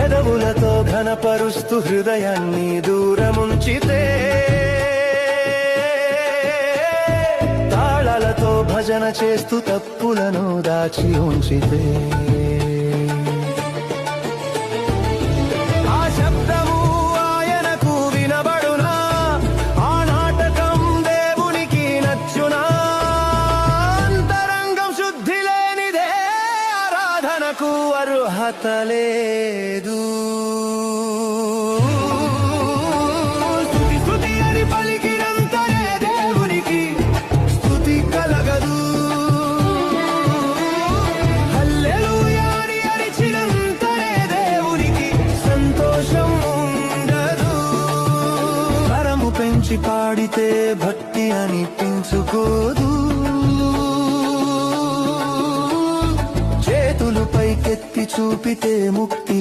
పెదవులతో ఘనపరుస్తూ హృదయాన్ని దూరముంచితే, తాళాలతో భజన చేస్తూ తప్పులను దాచి ఉంచితే, ఆ శబ్దము ఆయనకు వినబడునా, ఆ నాటకం దేవునికి నచ్చునా? అంతరంగం శుద్ధి లేనిదే ఆరాధనకు అర్హత లేదు. స్తుతి అని పలికినంతనే దేవునికి స్తుతి కలగదు. హల్లెలూయా అని అరిచినంతనే దేవునికి సంతోషం ఉండదు. స్వరము పెంచి పాడితే భక్తి అనిపించుకోదు. చేతులు పైకెత్తి చూపితే ముక్తి